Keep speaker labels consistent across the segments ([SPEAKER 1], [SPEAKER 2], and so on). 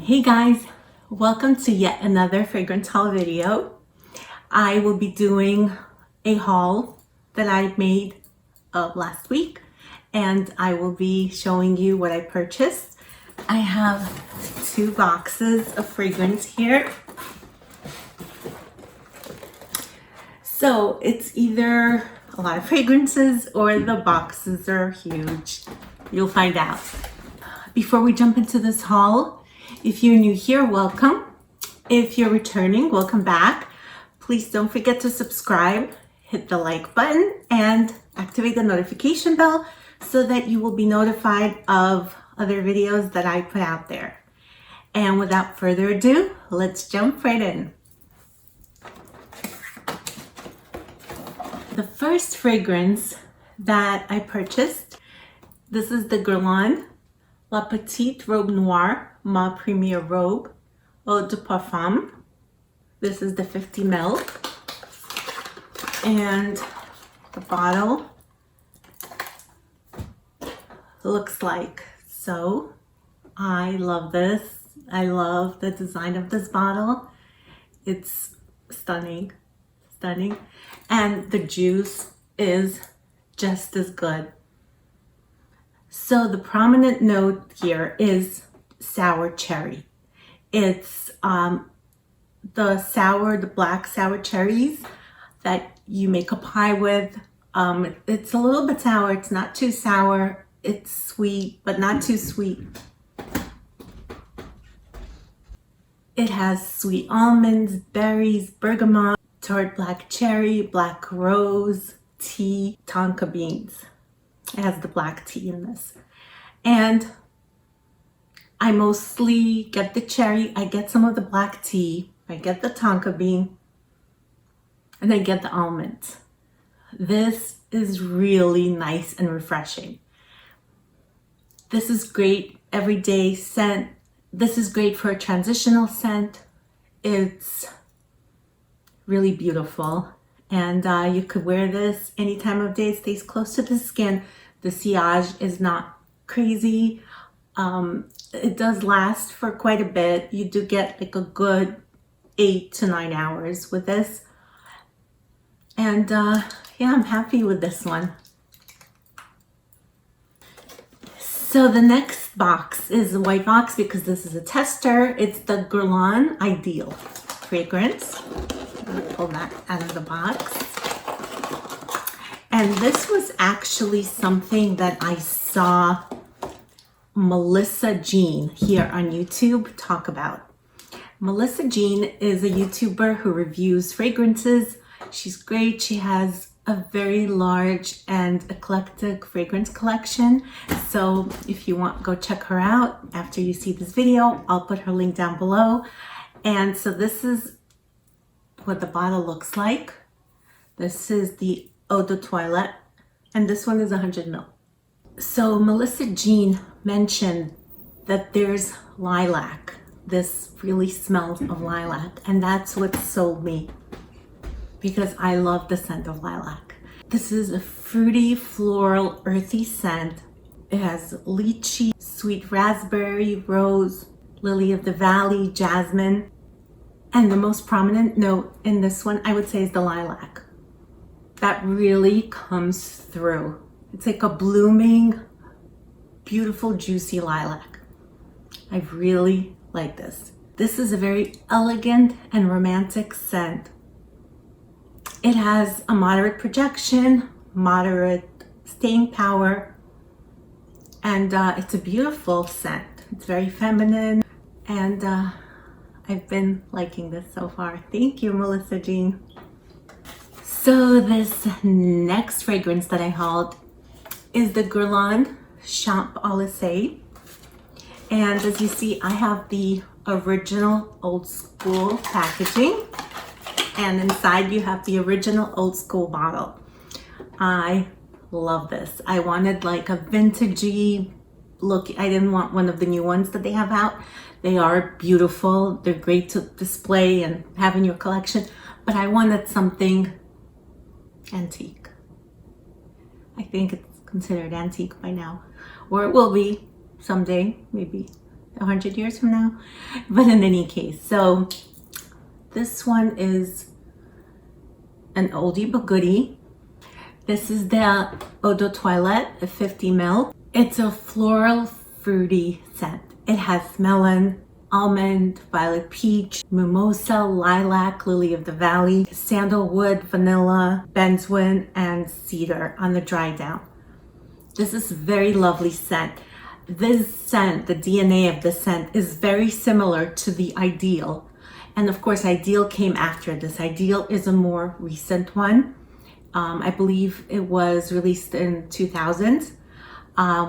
[SPEAKER 1] Hey guys, welcome to yet another fragrance haul video. I will be doing a haul that I made last week, and I will be showing you what I purchased. I have 2 boxes of fragrance here. So it's either a lot of fragrances or the boxes are huge. You'll find out. Before we jump into this haul, if you're new here, welcome. If you're returning, welcome back. Please don't forget to subscribe, hit the like button, and activate the notification bell so that you will be notified of other videos that I put out there. And without further ado, let's jump right in. The first fragrance that I purchased, this is the Guerlain Petite Robe Noire Ma Premier Robe Eau de Parfum. This is the 50 ml, and the bottle looks like so. I love this. I love the design of this bottle. It's stunning, and the juice is just as good. So the prominent note here is sour cherry. It's the black sour cherries that you make a pie with. It's a little bit sour. It's not too sour. It's sweet, but not too sweet. It has sweet almonds, berries, bergamot, tart black cherry, black rose, tea, tonka beans. It has the black tea in this. And I mostly get the cherry, I get some of the black tea, I get the tonka bean, and I get the almonds. This is really nice and refreshing. This is great everyday scent. This is great for a transitional scent. It's really beautiful. And you could wear this any time of day. It stays close to the skin. The sillage is not crazy. It does last for quite a bit. You do get like a good 8 to 9 hours with this. And yeah, I'm happy with this one. So the next box is a white box because this is a tester. It's the Guerlain Ideal fragrance. Pull that out of the box. And this was actually something that I saw Melissa Jean here on YouTube talk about. Melissa Jean is a YouTuber who reviews fragrances. She's great. She has a very large and eclectic fragrance collection. So if you want, go check her out after you see this video. I'll put her link down below. And so this is what the bottle looks like. This is the Eau de Toilette, and this one is 100 ml. So Melissa Jean mentioned that there's lilac. This really smells of lilac, and that's what sold me because I love the scent of lilac. This is a fruity, floral, earthy scent. It has lychee, sweet raspberry, rose, lily of the valley, jasmine. And the most prominent note in this one, I would say, is the lilac. That really comes through. It's like a blooming, beautiful, juicy lilac. I really like this. This is a very elegant and romantic scent. It has a moderate projection, moderate staying power, and it's a beautiful scent. It's very feminine, and I've been liking this so far. Thank you, Melissa Jean. So this next fragrance that I hauled is the Guerlain Champ Alizé. And as you see, I have the original old school packaging. And inside you have the original old school bottle. I love this. I wanted like a vintagey look. I didn't want one of the new ones that they have out. They are beautiful. They're great to display and have in your collection. But I wanted something antique. I think it's considered antique by now, or it will be someday, maybe 100 years from now. But in any case, so this one is an oldie but goodie. This is the Eau de Toilette, 50 ml. It's a floral fruity scent. It has melon, almond, violet peach, mimosa, lilac, lily of the valley, sandalwood, vanilla, benzoin, and cedar on the dry down. This is a very lovely scent. This scent, the DNA of the scent, is very similar to the Ideal. And of course, Ideal came after this. Ideal is a more recent one. I believe it was released in 2000,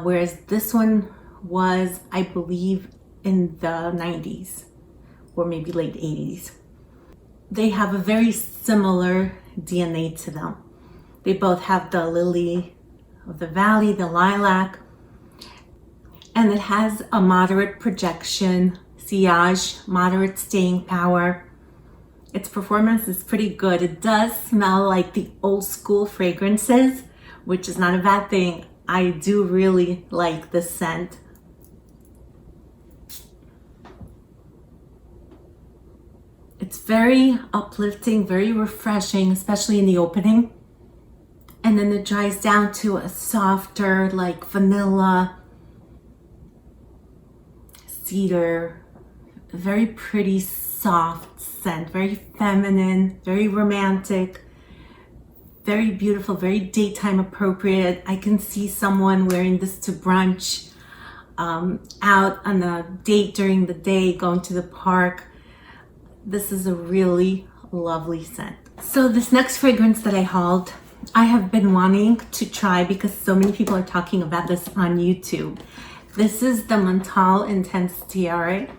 [SPEAKER 1] whereas this one was, I believe, in the 90s or maybe late 80s. They have a very similar DNA to them. They both have the lily of the valley, the lilac, and it has a moderate projection, sillage, moderate staying power. Its performance is pretty good. It does smell like the old school fragrances, which is not a bad thing. I do really like this scent. It's very uplifting, very refreshing, especially in the opening. And then it dries down to a softer, like vanilla, cedar, very pretty, soft scent, very feminine, very romantic, very beautiful, very daytime appropriate. I can see someone wearing this to brunch, out on a date during the day, going to the park. This is a really lovely scent. So this next fragrance that I hauled, I have been wanting to try because so many people are talking about this on YouTube. This is the Mental Intense Tiare.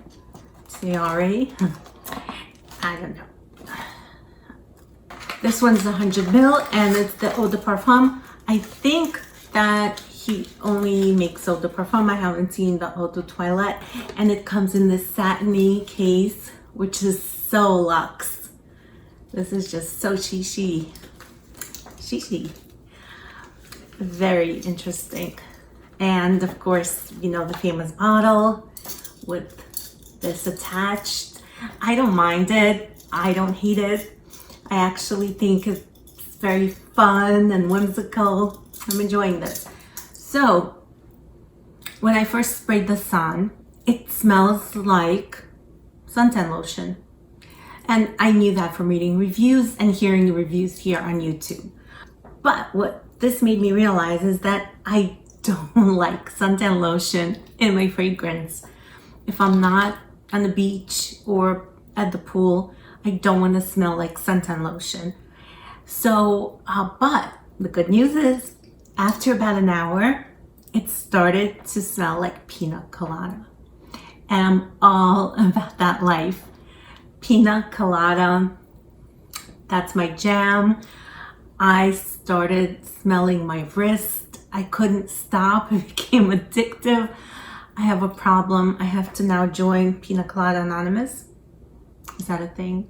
[SPEAKER 1] I don't know. This one's 100 ml and it's the Eau de Parfum. I think that he only makes Eau de Parfum. I haven't seen the Eau de Toilette. And it comes in this satiny case, which is so luxe. This is just so shishi. Very interesting. And of course, you know, the famous bottle with this attached. I don't mind it. I don't hate it. I actually think it's very fun and whimsical. I'm enjoying this. So when I first sprayed this on, it smells like suntan lotion. And I knew that from reading reviews and hearing the reviews here on YouTube. But what this made me realize is that I don't like suntan lotion in my fragrance. If I'm not on the beach or at the pool, I don't want to smell like suntan lotion. So, but the good news is, after about an hour, it started to smell like pina colada. And I'm all about that life. Pina colada, that's my jam. I started smelling my wrist. I couldn't stop. It became addictive. I have a problem. I have to now join Pina Colada Anonymous. Is that a thing?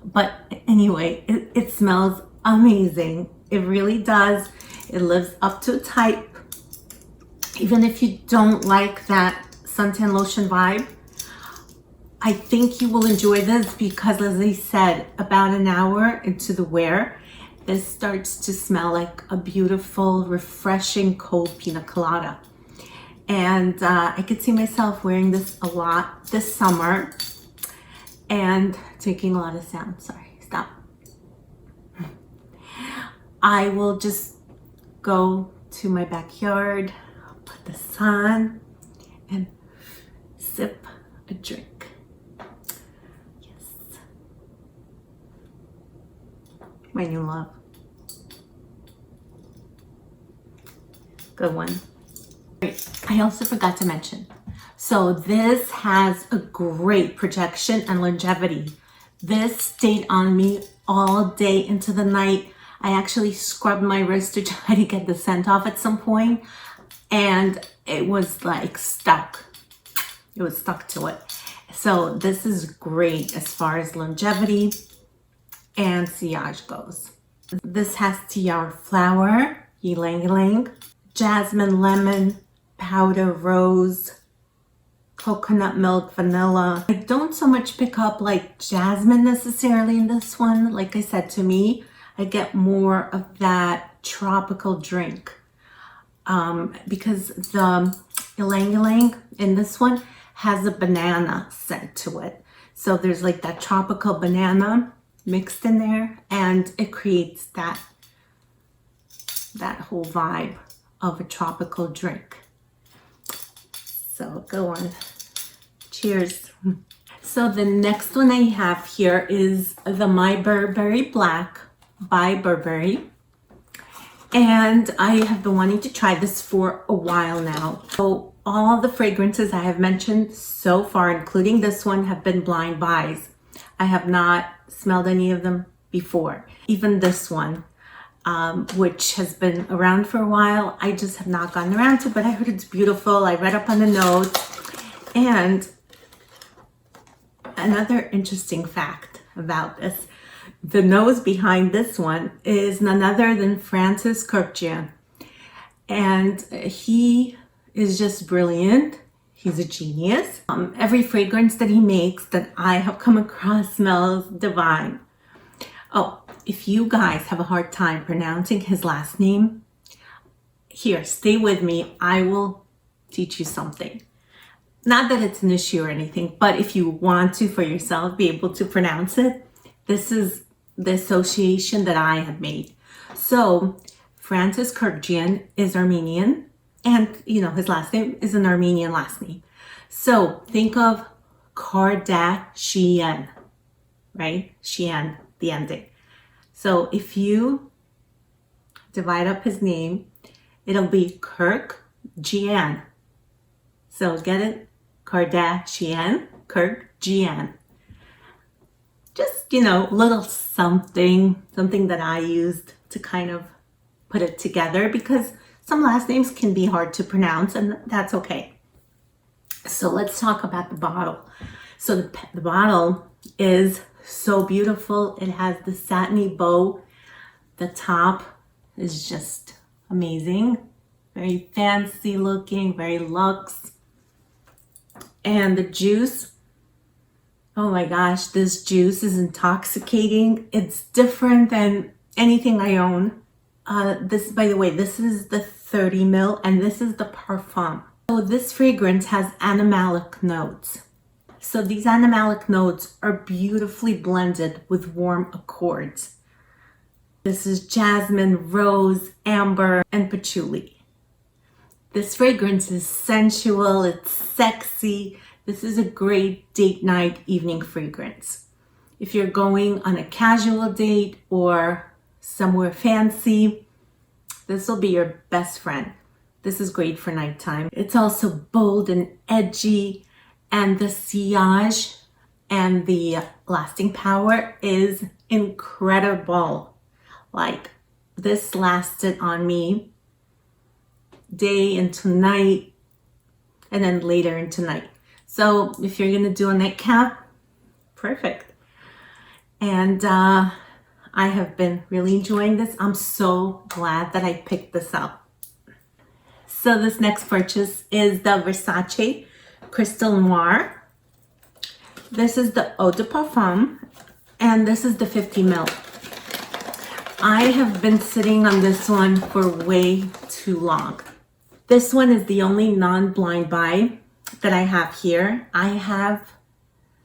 [SPEAKER 1] But anyway, it smells amazing. It really does. It lives up to its hype. Even if you don't like that suntan lotion vibe, I think you will enjoy this because, as I said, about an hour into the wear, this starts to smell like a beautiful, refreshing, cold pina colada. And I could see myself wearing this a lot this summer and taking a lot of sound. Sorry, stop. I will just go to my backyard, put this on, and sip a drink. Yes. My new love. Good one. I also forgot to mention, so this has a great projection and longevity. This stayed on me all day into the night. I actually scrubbed my wrist to try to get the scent off at some point, and it was like stuck. It was stuck to it. So this is great as far as longevity and sillage goes. This has tiare flower, ylang ylang, jasmine lemon, powder rose, coconut milk, vanilla. I don't so much pick up like jasmine necessarily in this one. Like I said, to me, I get more of that tropical drink because the ylang ylang in this one has a banana scent to it. So there's like that tropical banana mixed in there, and it creates that whole vibe of a tropical drink. So go on. Cheers. So the next one I have here is the Eye Burberry Black by Burberry. And I have been wanting to try this for a while now. So all the fragrances I have mentioned so far, including this one, have been blind buys. I have not smelled any of them before. Even this one, which has been around for a while, I just have not gotten around to, but I heard it's beautiful. I read up on the notes. And another interesting fact about this, the nose behind this one is none other than Francis Kurkdjian. And he is just brilliant. He's a genius. Every fragrance that he makes that I have come across smells divine. Oh, if you guys have a hard time pronouncing his last name, here, stay with me. I will teach you something. Not that it's an issue or anything, but if you want to for yourself be able to pronounce it, this is the association that I have made. So Francis Kurkdjian is Armenian, and you know his last name is an Armenian last name. So think of Kardashian, right? Shian, the ending. So if you divide up his name, it'll be Kurkdjian. So get it? Kardashian, Kurkdjian. Just, you know, little something that I used to kind of put it together, because some last names can be hard to pronounce, and that's okay. So let's talk about the bottle. So the bottle is so beautiful. It has the satiny bow. The top is just amazing. Very fancy looking, very luxe. And the juice, oh my gosh, this juice is intoxicating. It's different than anything I own. This, by the way, this is the 30 ml, and this is the Perfume. So this fragrance has animalic notes. So these animalic notes are beautifully blended with warm accords. This is jasmine, rose, amber, and patchouli. This fragrance is sensual, it's sexy. This is a great date night evening fragrance. If you're going on a casual date or somewhere fancy, this will be your best friend. This is great for nighttime. It's also bold and edgy, and the sillage and the lasting power is incredible. Like, this lasted on me day into night, and then later into night. So if you're gonna do a nightcap, perfect. And I have been really enjoying this. I'm so glad that I picked this up. So this next purchase is the Versace Crystal Noire. This is the Eau de Parfum, and this is the 50 ml. I have been sitting on this one for way too long. This one is the only non-blind buy that I have here. I have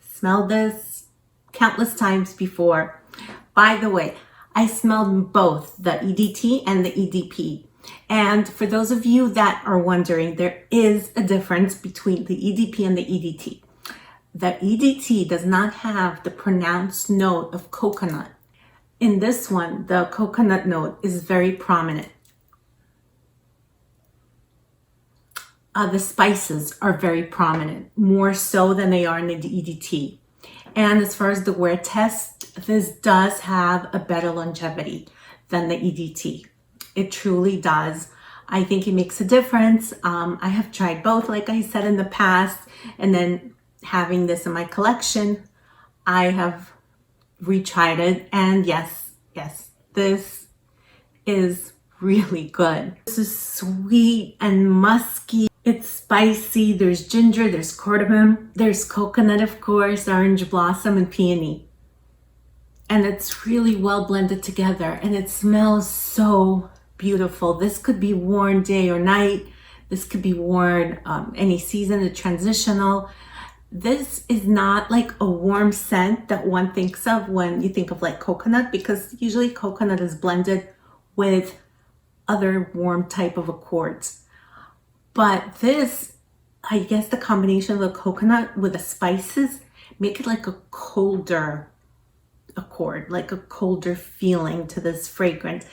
[SPEAKER 1] smelled this countless times before. By the way, I smelled both the EDT and the EDP. And for those of you that are wondering, there is a difference between the EDP and the EDT. The EDT does not have the pronounced note of coconut. In this one, the coconut note is very prominent. The spices are very prominent, more so than they are in the EDT. And as far as the wear test, this does have a better longevity than the EDT. It truly does. I think it makes a difference. I have tried both, like I said in the past, and then having this in my collection, I have retried it, and yes, this is really good. This is sweet and musky. It's spicy, there's ginger, there's cardamom, there's coconut, of course, orange blossom, and peony. And it's really well blended together, and it smells so beautiful. This could be worn day or night. This could be worn any season, a transitional. This is not like a warm scent that one thinks of when you think of like coconut, because usually coconut is blended with other warm type of accords. But this, I guess the combination of the coconut with the spices make it like a colder accord, like a colder feeling to this fragrance.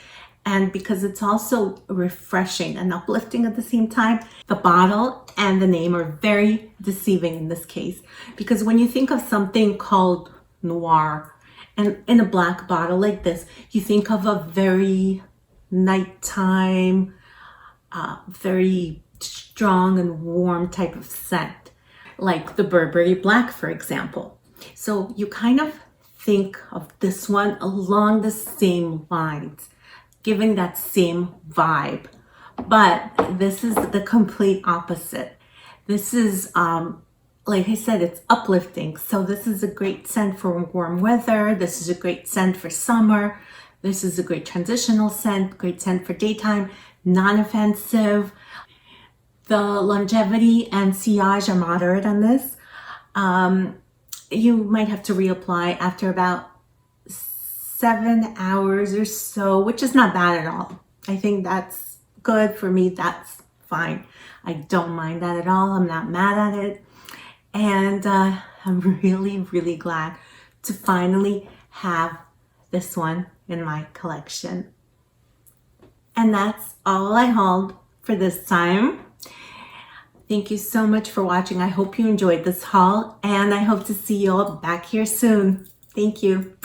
[SPEAKER 1] And because it's also refreshing and uplifting at the same time, the bottle and the name are very deceiving in this case. Because when you think of something called Noire, and in a black bottle like this, you think of a very nighttime, very strong and warm type of scent, like the Burberry Black, for example. So you kind of think of this one along the same lines, giving that same vibe. But this is the complete opposite. This is, like I said, it's uplifting. So this is a great scent for warm weather. This is a great scent for summer. This is a great transitional scent, great scent for daytime, non-offensive. The longevity and sillage are moderate on this. You might have to reapply after about 7 hours or so, which is not bad at all. I think that's good for me. That's fine. I don't mind that at all. I'm not mad at it. And I'm really, really glad to finally have this one in my collection. And that's all I hauled for this time. Thank you so much for watching. I hope you enjoyed this haul, and I hope to see you all back here soon. Thank you.